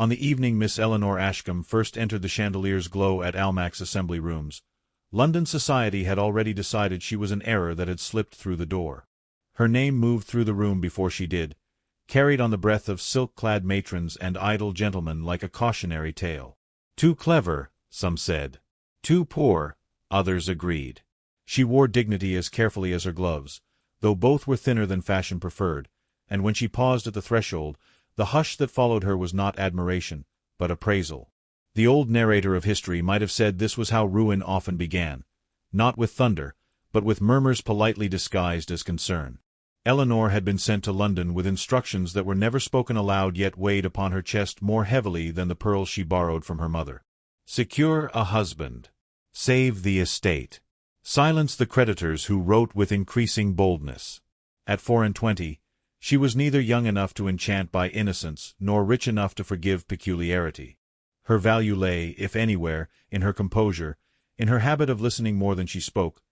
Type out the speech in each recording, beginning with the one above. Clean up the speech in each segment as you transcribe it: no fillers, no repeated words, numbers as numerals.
On the evening Miss Eleanor Ashcombe first entered the chandelier's glow at Almack's Assembly Rooms, London society had already decided she was an error that had slipped through the door. Her name moved through the room before she did, carried on the breath of silk-clad matrons and idle gentlemen like a cautionary tale. Too clever, some said. Too poor, others agreed. She wore dignity as carefully as her gloves, though both were thinner than fashion preferred, and when she paused at the threshold, the hush that followed her was not admiration, but appraisal. The old narrator of history might have said this was how ruin often began, not with thunder, but with murmurs politely disguised as concern. Eleanor had been sent to London with instructions that were never spoken aloud yet weighed upon her chest more heavily than the pearls she borrowed from her mother. Secure a husband. Save the estate. Silence the creditors who wrote with increasing boldness. At 24, she was neither young enough to enchant by innocence nor rich enough to forgive peculiarity. Her value lay, if anywhere, in her composure, in her habit of listening more than she spoke,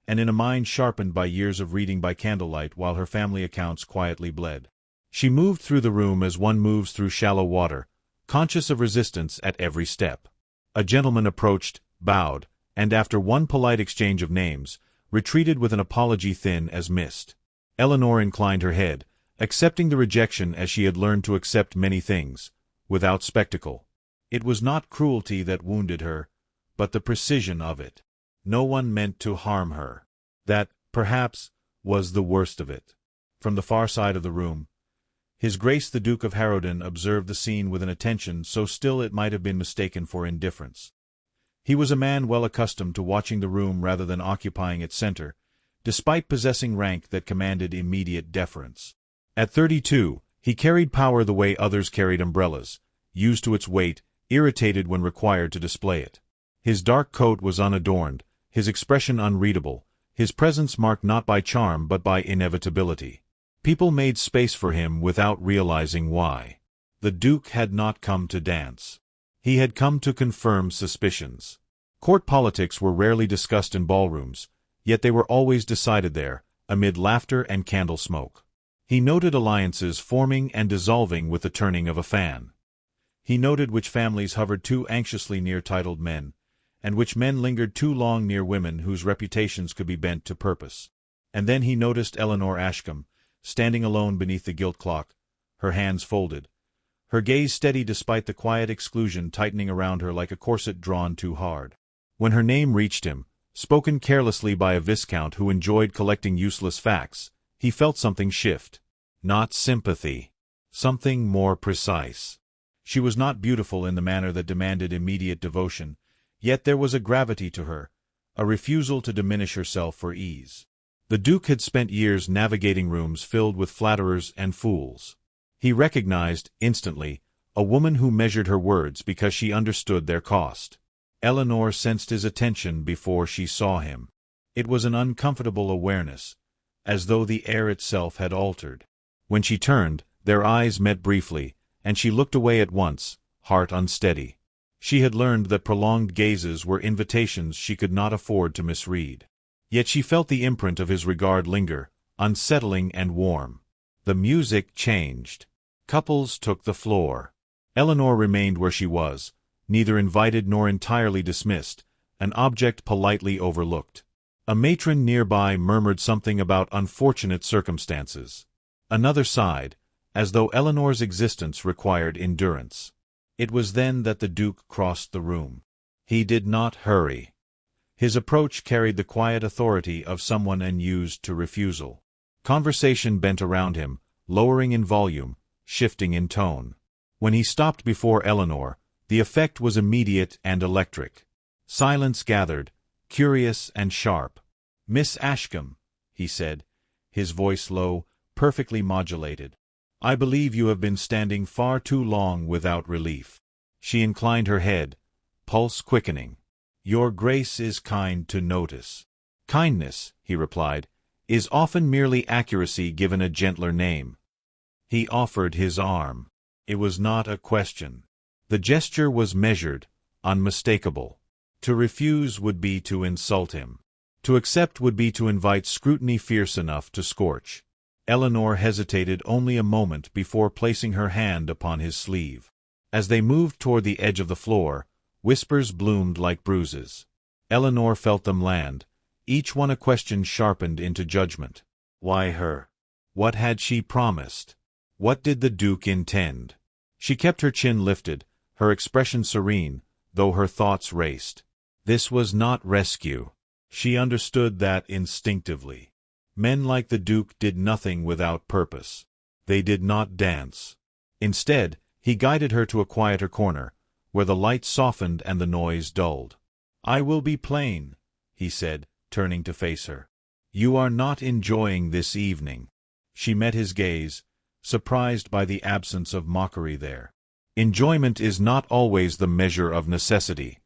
and in a mind sharpened by years of reading by candlelight while her family accounts quietly bled. She moved through the room as one moves through shallow water, conscious of resistance at every step. A gentleman approached, bowed, and after one polite exchange of names, retreated with an apology thin as mist. Eleanor inclined her head, accepting the rejection as she had learned to accept many things, without spectacle. It was not cruelty that wounded her, but the precision of it. No one meant to harm her. That, perhaps, was the worst of it. From the far side of the room, His Grace the Duke of Harrowden observed the scene with an attention so still it might have been mistaken for indifference. He was a man well accustomed to watching the room rather than occupying its center, despite possessing rank that commanded immediate deference. At 32, he carried power the way others carried umbrellas, used to its weight, irritated when required to display it. His dark coat was unadorned, his expression unreadable, his presence marked not by charm but by inevitability. People made space for him without realizing why. The Duke had not come to dance. He had come to confirm suspicions. Court politics were rarely discussed in ballrooms, yet they were always decided there, amid laughter and candle smoke. He noted alliances forming and dissolving with the turning of a fan. He noted which families hovered too anxiously near titled men, and which men lingered too long near women whose reputations could be bent to purpose. And then he noticed Eleanor Ashcombe, standing alone beneath the gilt clock, her hands folded, her gaze steady despite the quiet exclusion tightening around her like a corset drawn too hard. When her name reached him, spoken carelessly by a viscount who enjoyed collecting useless facts, he felt something shift. Not sympathy. Something more precise. She was not beautiful in the manner that demanded immediate devotion, yet there was a gravity to her, a refusal to diminish herself for ease. The Duke had spent years navigating rooms filled with flatterers and fools. He recognized, instantly, a woman who measured her words because she understood their cost. Eleanor sensed his attention before she saw him. It was an uncomfortable awareness, as though the air itself had altered. When she turned, their eyes met briefly, and she looked away at once, heart unsteady. She had learned that prolonged gazes were invitations she could not afford to misread. Yet she felt the imprint of his regard linger, unsettling and warm. The music changed. Couples took the floor. Eleanor remained where she was, neither invited nor entirely dismissed, an object politely overlooked. A matron nearby murmured something about unfortunate circumstances. Another sighed, as though Eleanor's existence required endurance. It was then that the Duke crossed the room. He did not hurry. His approach carried the quiet authority of someone unused to refusal. Conversation bent around him, lowering in volume, shifting in tone. When he stopped before Eleanor, the effect was immediate and electric. Silence gathered, curious and sharp. "Miss Ashcombe," he said, his voice low, perfectly modulated. "I believe you have been standing far too long without relief." She inclined her head, pulse quickening. "Your Grace is kind to notice." "Kindness," he replied, "is often merely accuracy given a gentler name." He offered his arm. It was not a question. The gesture was measured, unmistakable. To refuse would be to insult him. To accept would be to invite scrutiny fierce enough to scorch. Eleanor hesitated only a moment before placing her hand upon his sleeve. As they moved toward the edge of the floor, whispers bloomed like bruises. Eleanor felt them land, each one a question sharpened into judgment. Why her? What had she promised? What did the Duke intend? She kept her chin lifted, her expression serene, though her thoughts raced. This was not rescue. She understood that instinctively. Men like the Duke did nothing without purpose. They did not dance. Instead, he guided her to a quieter corner, where the light softened and the noise dulled. "I will be plain," he said, turning to face her. "You are not enjoying this evening." She met his gaze, surprised by the absence of mockery there. Enjoyment is not always the measure of necessity.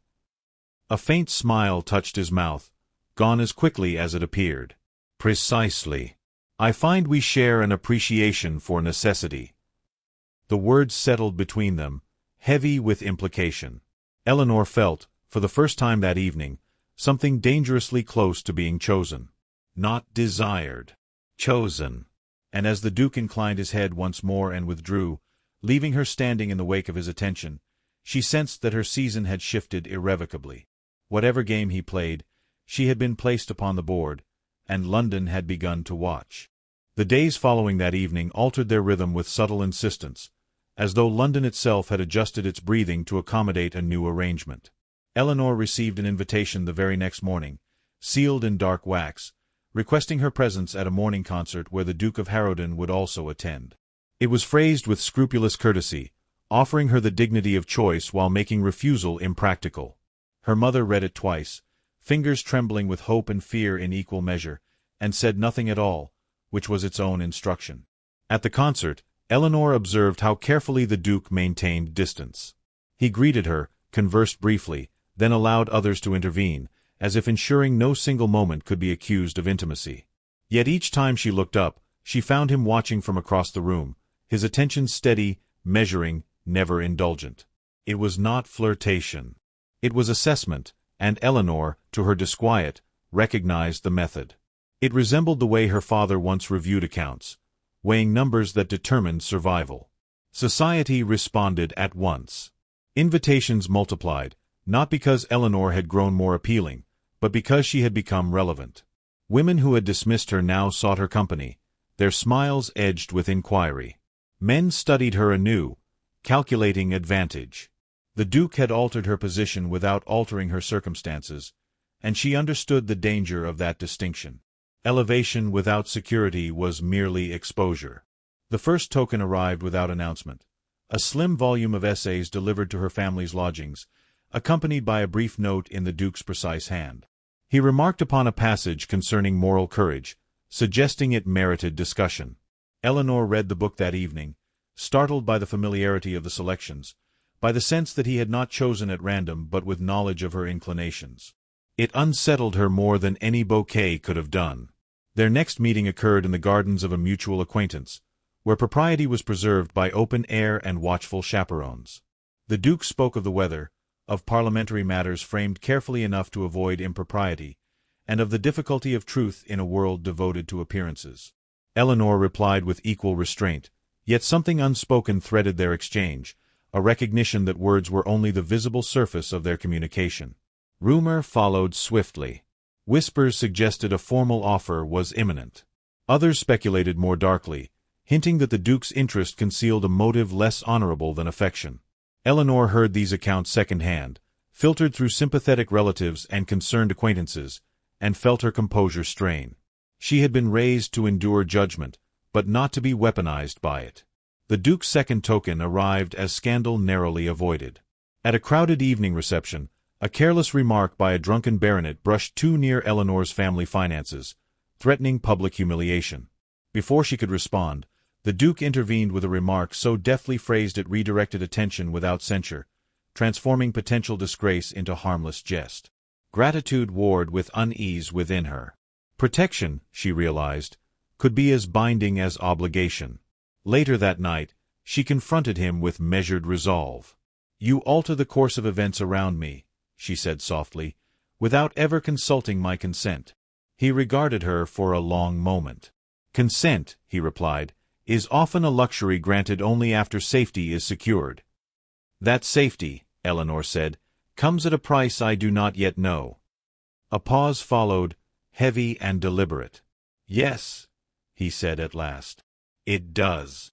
A faint smile touched his mouth, gone as quickly as it appeared. "Precisely. I find we share an appreciation for necessity." The words settled between them, heavy with implication. Eleanor felt, for the first time that evening, something dangerously close to being chosen. Not desired. Chosen. And as the Duke inclined his head once more and withdrew, leaving her standing in the wake of his attention, she sensed that her season had shifted irrevocably. Whatever game he played, she had been placed upon the board, and London had begun to watch. The days following that evening altered their rhythm with subtle insistence, as though London itself had adjusted its breathing to accommodate a new arrangement. Eleanor received an invitation the very next morning, sealed in dark wax, requesting her presence at a morning concert where the Duke of Harrowden would also attend. It was phrased with scrupulous courtesy, offering her the dignity of choice while making refusal impractical. Her mother read it twice, fingers trembling with hope and fear in equal measure, and said nothing at all, which was its own instruction. At the concert, Eleanor observed how carefully the Duke maintained distance. He greeted her, conversed briefly, then allowed others to intervene, as if ensuring no single moment could be accused of intimacy. Yet each time she looked up, she found him watching from across the room, his attention steady, measuring, never indulgent. It was not flirtation. It was assessment, and Eleanor, to her disquiet, recognized the method. It resembled the way her father once reviewed accounts, weighing numbers that determined survival. Society responded at once. Invitations multiplied, not because Eleanor had grown more appealing, but because she had become relevant. Women who had dismissed her now sought her company, their smiles edged with inquiry. Men studied her anew, calculating advantage. The Duke had altered her position without altering her circumstances, and she understood the danger of that distinction. Elevation without security was merely exposure. The first token arrived without announcement, a slim volume of essays delivered to her family's lodgings, accompanied by a brief note in the Duke's precise hand. He remarked upon a passage concerning moral courage, suggesting it merited discussion. Eleanor read the book that evening, startled by the familiarity of the selections, by the sense that he had not chosen at random but with knowledge of her inclinations. It unsettled her more than any bouquet could have done. Their next meeting occurred in the gardens of a mutual acquaintance, where propriety was preserved by open air and watchful chaperones. The Duke spoke of the weather, of parliamentary matters framed carefully enough to avoid impropriety, and of the difficulty of truth in a world devoted to appearances. Eleanor replied with equal restraint, yet something unspoken threaded their exchange, a recognition that words were only the visible surface of their communication. Rumor followed swiftly. Whispers suggested a formal offer was imminent. Others speculated more darkly, hinting that the Duke's interest concealed a motive less honorable than affection. Eleanor heard these accounts second-hand, filtered through sympathetic relatives and concerned acquaintances, and felt her composure strain. She had been raised to endure judgment, but not to be weaponized by it. The Duke's second token arrived as scandal narrowly avoided. At a crowded evening reception, a careless remark by a drunken baronet brushed too near Eleanor's family finances, threatening public humiliation. Before she could respond, the Duke intervened with a remark so deftly phrased it redirected attention without censure, transforming potential disgrace into harmless jest. Gratitude warred with unease within her. Protection, she realized, could be as binding as obligation. Later that night, she confronted him with measured resolve. "You alter the course of events around me," she said softly, "without ever consulting my consent." He regarded her for a long moment. "Consent," he replied, "is often a luxury granted only after safety is secured." "That safety," Eleanor said, "comes at a price I do not yet know." A pause followed, heavy and deliberate. "Yes," he said at last. "It does."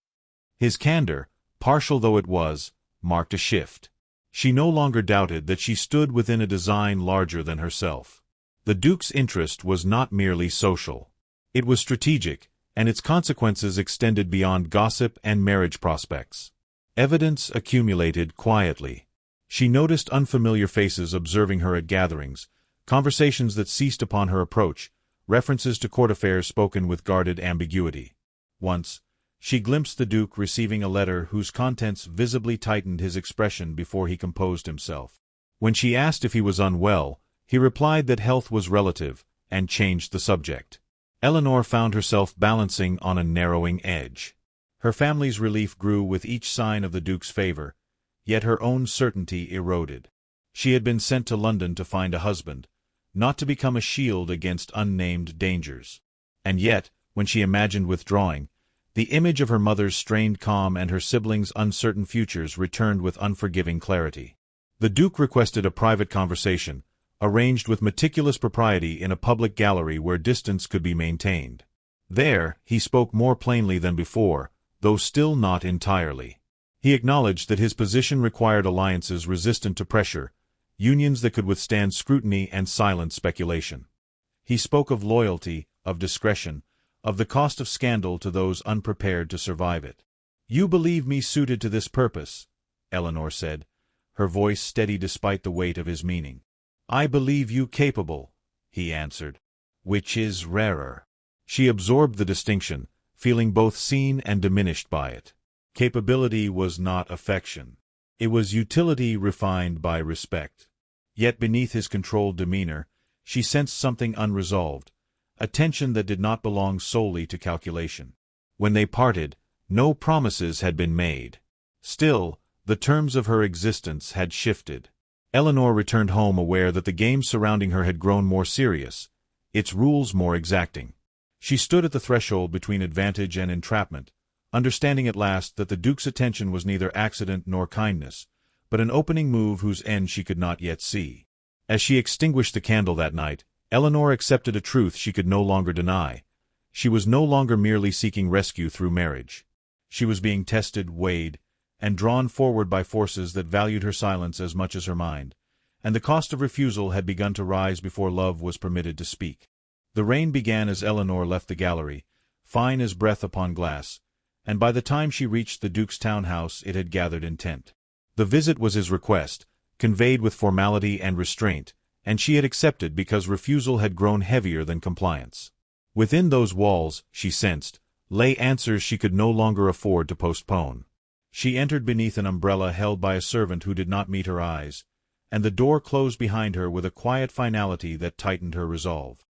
His candor, partial though it was, marked a shift. She no longer doubted that she stood within a design larger than herself. The Duke's interest was not merely social. It was strategic, and its consequences extended beyond gossip and marriage prospects. Evidence accumulated quietly. She noticed unfamiliar faces observing her at gatherings, conversations that ceased upon her approach, references to court affairs spoken with guarded ambiguity. Once, she glimpsed the Duke receiving a letter whose contents visibly tightened his expression before he composed himself. When she asked if he was unwell, he replied that health was relative, and changed the subject. Eleanor found herself balancing on a narrowing edge. Her family's relief grew with each sign of the Duke's favor, yet her own certainty eroded. She had been sent to London to find a husband, not to become a shield against unnamed dangers. And yet, when she imagined withdrawing, the image of her mother's strained calm and her siblings' uncertain futures returned with unforgiving clarity. The Duke requested a private conversation, arranged with meticulous propriety in a public gallery where distance could be maintained. There, he spoke more plainly than before, though still not entirely. He acknowledged that his position required alliances resistant to pressure, unions that could withstand scrutiny and silent speculation. He spoke of loyalty, of discretion, of the cost of scandal to those unprepared to survive it. "You believe me suited to this purpose," Eleanor said, her voice steady despite the weight of his meaning. "I believe you capable," he answered. "Which is rarer." She absorbed the distinction, feeling both seen and diminished by it. Capability was not affection. It was utility refined by respect. Yet beneath his controlled demeanor, she sensed something unresolved, a tension that did not belong solely to calculation. When they parted, no promises had been made. Still, the terms of her existence had shifted. Eleanor returned home aware that the game surrounding her had grown more serious, its rules more exacting. She stood at the threshold between advantage and entrapment, understanding at last that the Duke's attention was neither accident nor kindness, but an opening move whose end she could not yet see. As she extinguished the candle that night, Eleanor accepted a truth she could no longer deny. She was no longer merely seeking rescue through marriage. She was being tested, weighed, and drawn forward by forces that valued her silence as much as her mind, and the cost of refusal had begun to rise before love was permitted to speak. The rain began as Eleanor left the gallery, fine as breath upon glass, and by the time she reached the Duke's townhouse it had gathered intent. The visit was his request, conveyed with formality and restraint, and she had accepted because refusal had grown heavier than compliance. Within those walls, she sensed, lay answers she could no longer afford to postpone. She entered beneath an umbrella held by a servant who did not meet her eyes, and the door closed behind her with a quiet finality that tightened her resolve.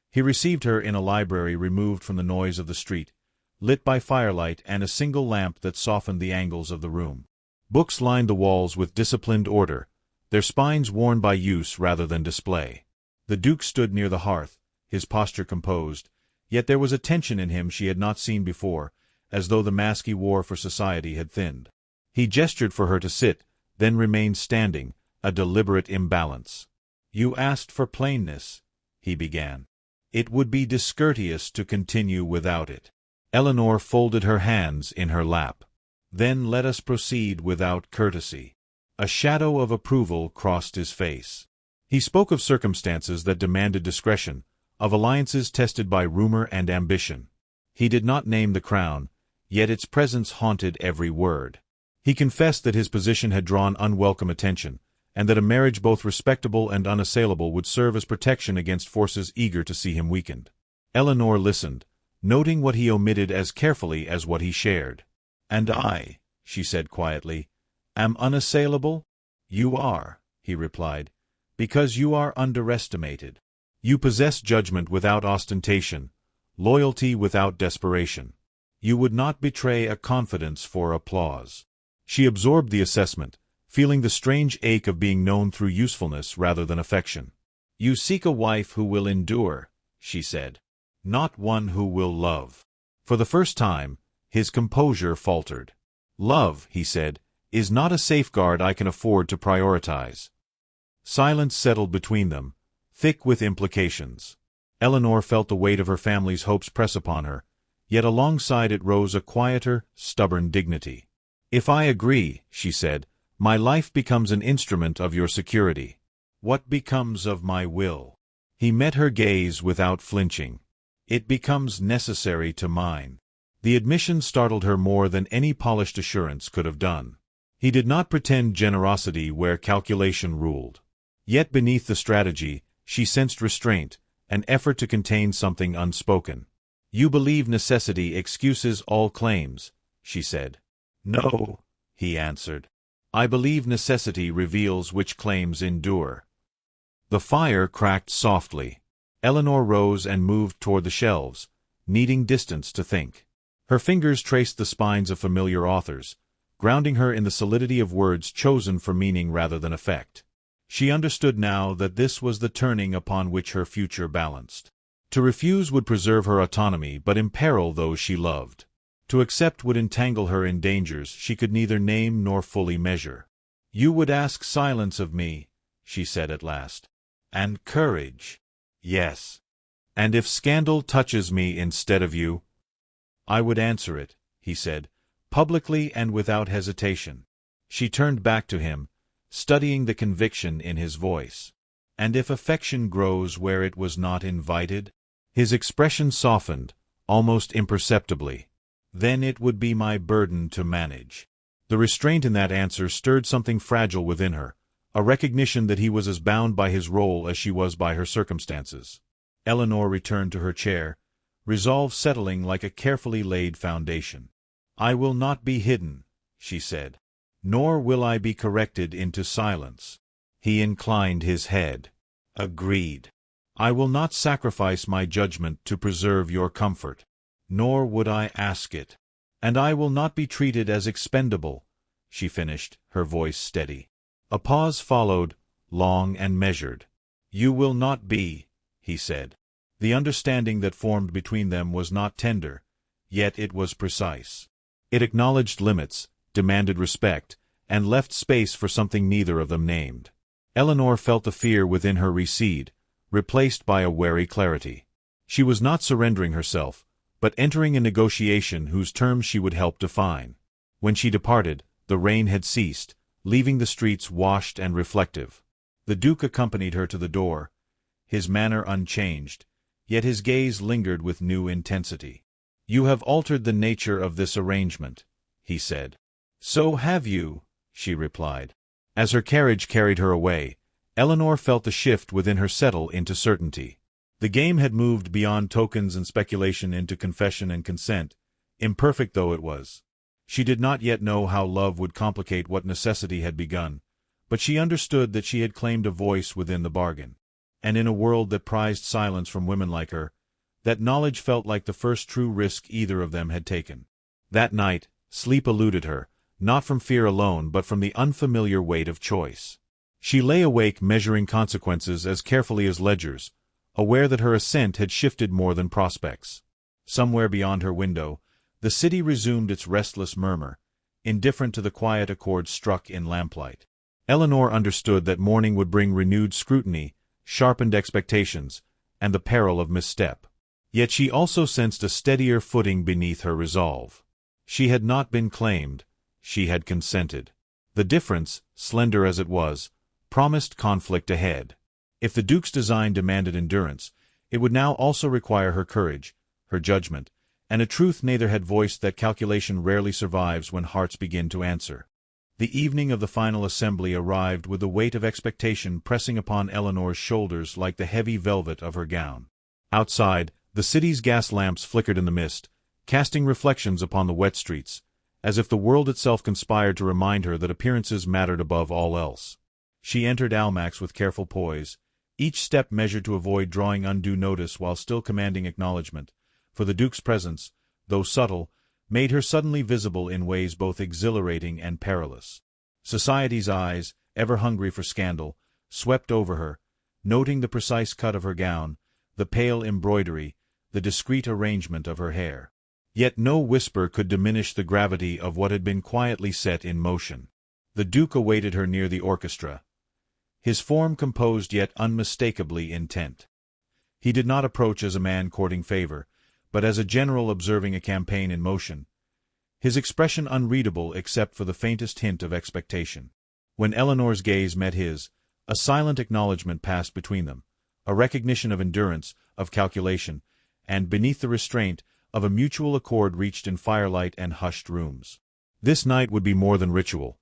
He received her in a library removed from the noise of the street, lit by firelight and a single lamp that softened the angles of the room. Books lined the walls with disciplined order, their spines worn by use rather than display. The Duke stood near the hearth, his posture composed, yet there was a tension in him she had not seen before, as though the mask he wore for society had thinned. He gestured for her to sit, then remained standing, a deliberate imbalance. "You asked for plainness," he began. "It would be discourteous to continue without it." Eleanor folded her hands in her lap. "Then let us proceed without courtesy." A shadow of approval crossed his face. He spoke of circumstances that demanded discretion, of alliances tested by rumor and ambition. He did not name the crown, yet its presence haunted every word. He confessed that his position had drawn unwelcome attention, and that a marriage both respectable and unassailable would serve as protection against forces eager to see him weakened. Eleanor listened, noting what he omitted as carefully as what he shared. "And I," she said quietly, "am unassailable?" "You are," he replied, "because you are underestimated. You possess judgment without ostentation, loyalty without desperation. You would not betray a confidence for applause." She absorbed the assessment, feeling the strange ache of being known through usefulness rather than affection. "You seek a wife who will endure," she said, "not one who will love." For the first time, his composure faltered. "Love," he said, is not a safeguard I can afford to prioritize. Silence settled between them, thick with implications. Eleanor felt the weight of her family's hopes press upon her, yet alongside it rose a quieter, stubborn dignity. "If I agree," she said, "my life becomes an instrument of your security. What becomes of my will?" He met her gaze without flinching. "It becomes necessary to mine." The admission startled her more than any polished assurance could have done. He did not pretend generosity where calculation ruled. Yet beneath the strategy, she sensed restraint, an effort to contain something unspoken. "You believe necessity excuses all claims," she said. "No," he answered. "I believe necessity reveals which claims endure." The fire cracked softly. Eleanor rose and moved toward the shelves, needing distance to think. Her fingers traced the spines of familiar authors, grounding her in the solidity of words chosen for meaning rather than effect. She understood now that this was the turning upon which her future balanced. To refuse would preserve her autonomy but imperil those she loved. To accept would entangle her in dangers she could neither name nor fully measure. "You would ask silence of me," she said at last. "And courage." "Yes." "And if scandal touches me instead of you?" "I would answer it," he said, publicly and without hesitation. She turned back to him, studying the conviction in his voice. "And if affection grows where it was not invited?" His expression softened, almost imperceptibly. "Then it would be my burden to manage." The restraint in that answer stirred something fragile within her, a recognition that he was as bound by his role as she was by her circumstances. Eleanor returned to her chair, resolve settling like a carefully laid foundation. "I will not be hidden," she said. "Nor will I be corrected into silence." He inclined his head. "Agreed. I will not sacrifice my judgment to preserve your comfort. Nor would I ask it. And I will not be treated as expendable," she finished, her voice steady. A pause followed, long and measured. "You will not be," he said. The understanding that formed between them was not tender, yet it was precise. It acknowledged limits, demanded respect, and left space for something neither of them named. Eleanor felt the fear within her recede, replaced by a wary clarity. She was not surrendering herself, but entering a negotiation whose terms she would help define. When she departed, the rain had ceased, leaving the streets washed and reflective. The Duke accompanied her to the door, his manner unchanged, yet his gaze lingered with new intensity. "You have altered the nature of this arrangement," he said. "So have you," she replied. As her carriage carried her away, Eleanor felt the shift within her settle into certainty. The game had moved beyond tokens and speculation into confession and consent, imperfect though it was. She did not yet know how love would complicate what necessity had begun, but she understood that she had claimed a voice within the bargain. And in a world that prized silence from women like her, that knowledge felt like the first true risk either of them had taken. That night, sleep eluded her, not from fear alone but from the unfamiliar weight of choice. She lay awake measuring consequences as carefully as ledgers, aware that her ascent had shifted more than prospects. Somewhere beyond her window, the city resumed its restless murmur, indifferent to the quiet accords struck in lamplight. Eleanor understood that morning would bring renewed scrutiny, sharpened expectations, and the peril of misstep. Yet she also sensed a steadier footing beneath her resolve. She had not been claimed, she had consented. The difference, slender as it was, promised conflict ahead. If the Duke's design demanded endurance, it would now also require her courage, her judgment, and a truth neither had voiced that calculation rarely survives when hearts begin to answer. The evening of the final assembly arrived with the weight of expectation pressing upon Eleanor's shoulders like the heavy velvet of her gown. Outside, the city's gas lamps flickered in the mist, casting reflections upon the wet streets, as if the world itself conspired to remind her that appearances mattered above all else. She entered Almack's with careful poise, each step measured to avoid drawing undue notice while still commanding acknowledgment, for the Duke's presence, though subtle, made her suddenly visible in ways both exhilarating and perilous. Society's eyes, ever hungry for scandal, swept over her, noting the precise cut of her gown, the pale embroidery, the discreet arrangement of her hair. Yet no whisper could diminish the gravity of what had been quietly set in motion. The Duke awaited her near the orchestra, his form composed yet unmistakably intent. He did not approach as a man courting favor, but as a general observing a campaign in motion, his expression unreadable except for the faintest hint of expectation. When Eleanor's gaze met his, a silent acknowledgment passed between them, a recognition of endurance, of calculation, and, beneath the restraint, of a mutual accord reached in firelight and hushed rooms. This night would be more than ritual.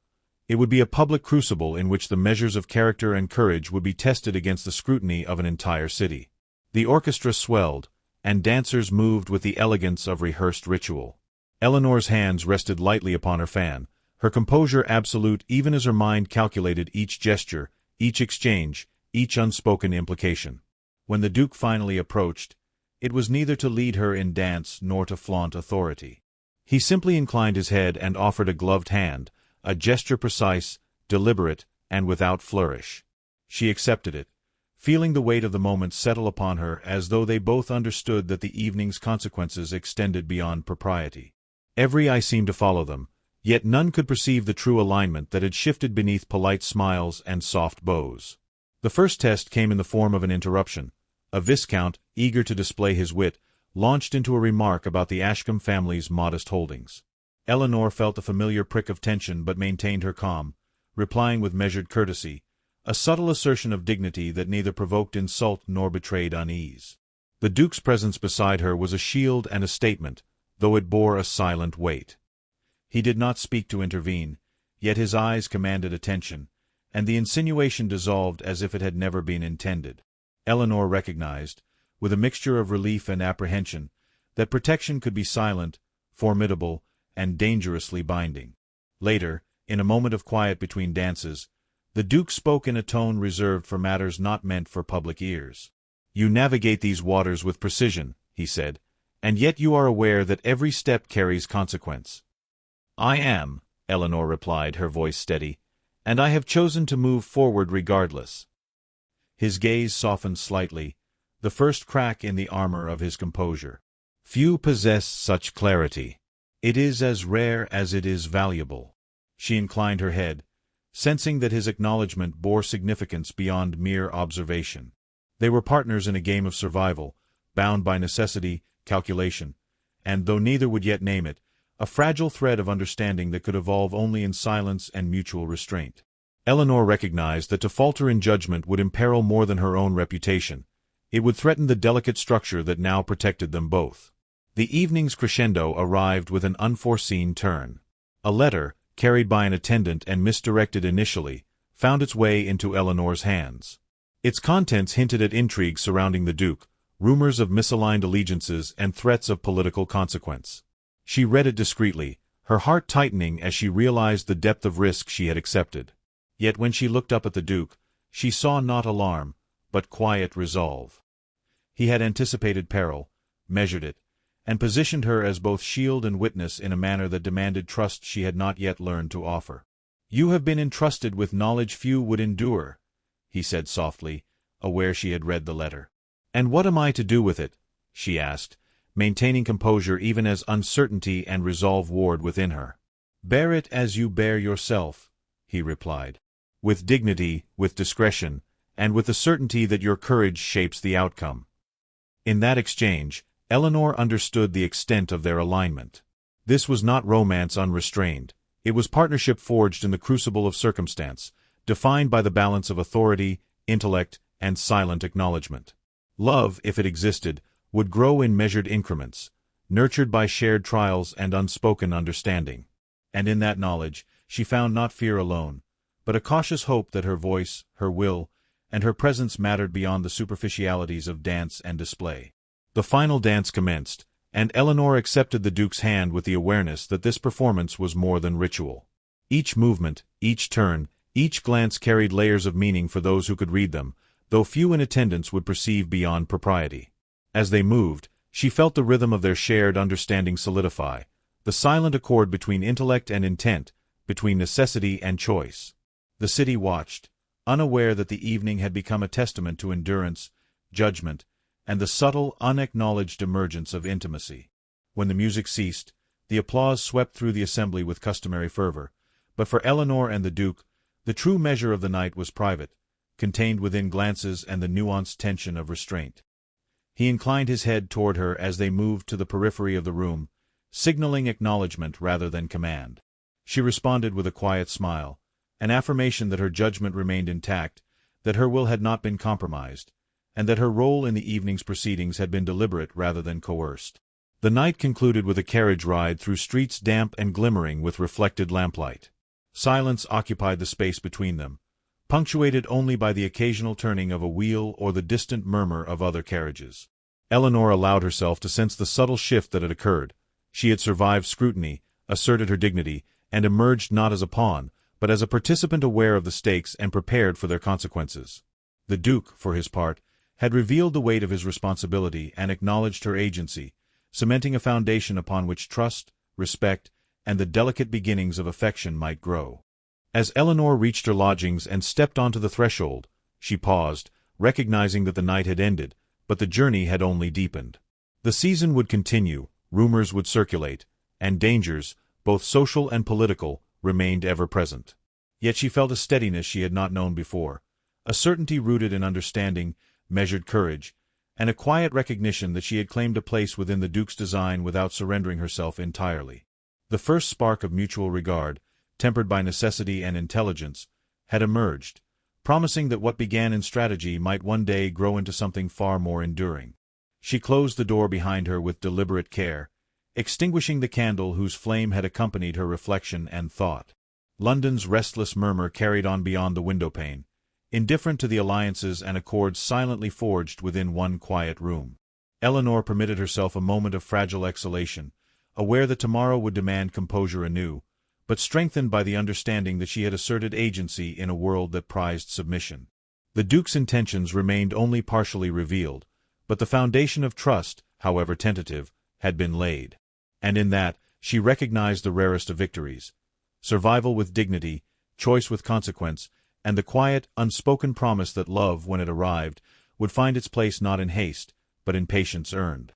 It would be a public crucible in which the measures of character and courage would be tested against the scrutiny of an entire city. The orchestra swelled, and dancers moved with the elegance of rehearsed ritual. Eleanor's hands rested lightly upon her fan, her composure absolute even as her mind calculated each gesture, each exchange, each unspoken implication. When the Duke finally approached, it was neither to lead her in dance nor to flaunt authority. He simply inclined his head and offered a gloved hand, a gesture precise, deliberate, and without flourish. She accepted it, feeling the weight of the moment settle upon her as though they both understood that the evening's consequences extended beyond propriety. Every eye seemed to follow them, yet none could perceive the true alignment that had shifted beneath polite smiles and soft bows. The first test came in the form of an interruption. A viscount, eager to display his wit, launched into a remark about the Ashcombe family's modest holdings. Eleanor felt a familiar prick of tension but maintained her calm, replying with measured courtesy, a subtle assertion of dignity that neither provoked insult nor betrayed unease. The Duke's presence beside her was a shield and a statement, though it bore a silent weight. He did not speak to intervene, yet his eyes commanded attention, and the insinuation dissolved as if it had never been intended. Eleanor recognized, with a mixture of relief and apprehension, that protection could be silent, formidable, and dangerously binding. Later, in a moment of quiet between dances, the Duke spoke in a tone reserved for matters not meant for public ears. "You navigate these waters with precision," he said, "and yet you are aware that every step carries consequence." "I am," Eleanor replied, her voice steady, "and I have chosen to move forward regardless." His gaze softened slightly, the first crack in the armor of his composure. "Few possess such clarity. It is as rare as it is valuable." She inclined her head, sensing that his acknowledgment bore significance beyond mere observation. They were partners in a game of survival, bound by necessity, calculation, and, though neither would yet name it, a fragile thread of understanding that could evolve only in silence and mutual restraint. Eleanor recognized that to falter in judgment would imperil more than her own reputation. It would threaten the delicate structure that now protected them both. The evening's crescendo arrived with an unforeseen turn. A letter, carried by an attendant and misdirected initially, found its way into Eleanor's hands. Its contents hinted at intrigue surrounding the Duke, rumors of misaligned allegiances and threats of political consequence. She read it discreetly, her heart tightening as she realized the depth of risk she had accepted. Yet when she looked up at the Duke, she saw not alarm, but quiet resolve. He had anticipated peril, measured it, and positioned her as both shield and witness in a manner that demanded trust she had not yet learned to offer. "You have been entrusted with knowledge few would endure," he said softly, aware she had read the letter. "And what am I to do with it?" she asked, maintaining composure even as uncertainty and resolve warred within her. "Bear it as you bear yourself," he replied. "With dignity, with discretion, and with the certainty that your courage shapes the outcome." In that exchange, Eleanor understood the extent of their alignment. This was not romance unrestrained. It was partnership forged in the crucible of circumstance, defined by the balance of authority, intellect, and silent acknowledgement. Love, if it existed, would grow in measured increments, nurtured by shared trials and unspoken understanding. And in that knowledge, she found not fear alone, but a cautious hope that her voice, her will, and her presence mattered beyond the superficialities of dance and display. The final dance commenced, and Eleanor accepted the Duke's hand with the awareness that this performance was more than ritual. Each movement, each turn, each glance carried layers of meaning for those who could read them, though few in attendance would perceive beyond propriety. As they moved, she felt the rhythm of their shared understanding solidify, the silent accord between intellect and intent, between necessity and choice. The city watched, unaware that the evening had become a testament to endurance, judgment, and the subtle, unacknowledged emergence of intimacy. When the music ceased, the applause swept through the assembly with customary fervor, But for Eleanor and the Duke, the true measure of the night was private, contained within glances and the nuanced tension of restraint. He inclined his head toward her as they moved to the periphery of the room, signaling acknowledgment rather than command. She responded with a quiet smile, an affirmation that her judgment remained intact, that her will had not been compromised, and that her role in the evening's proceedings had been deliberate rather than coerced. The night concluded with a carriage ride through streets damp and glimmering with reflected lamplight. Silence occupied the space between them, punctuated only by the occasional turning of a wheel or the distant murmur of other carriages. Eleanor allowed herself to sense the subtle shift that had occurred. She had survived scrutiny, asserted her dignity, and emerged not as a pawn, but as a participant aware of the stakes and prepared for their consequences. The Duke, for his part, had revealed the weight of his responsibility and acknowledged her agency, cementing a foundation upon which trust, respect, and the delicate beginnings of affection might grow. As Eleanor reached her lodgings and stepped onto the threshold, she paused, recognizing that the night had ended, but the journey had only deepened. The season would continue, rumors would circulate, and dangers, both social and political, remained ever present. Yet she felt a steadiness she had not known before, a certainty rooted in understanding, measured courage, and a quiet recognition that she had claimed a place within the Duke's design without surrendering herself entirely. The first spark of mutual regard, tempered by necessity and intelligence, had emerged, promising that what began in strategy might one day grow into something far more enduring. She closed the door behind her with deliberate care, extinguishing the candle whose flame had accompanied her reflection and thought. London's restless murmur carried on beyond the windowpane, indifferent to the alliances and accords silently forged within one quiet room. Eleanor permitted herself a moment of fragile exhalation, aware that tomorrow would demand composure anew, but strengthened by the understanding that she had asserted agency in a world that prized submission. The Duke's intentions remained only partially revealed, but the foundation of trust, however tentative, had been laid. And in that, she recognized the rarest of victories: survival with dignity, choice with consequence, and the quiet, unspoken promise that love, when it arrived, would find its place not in haste, but in patience earned.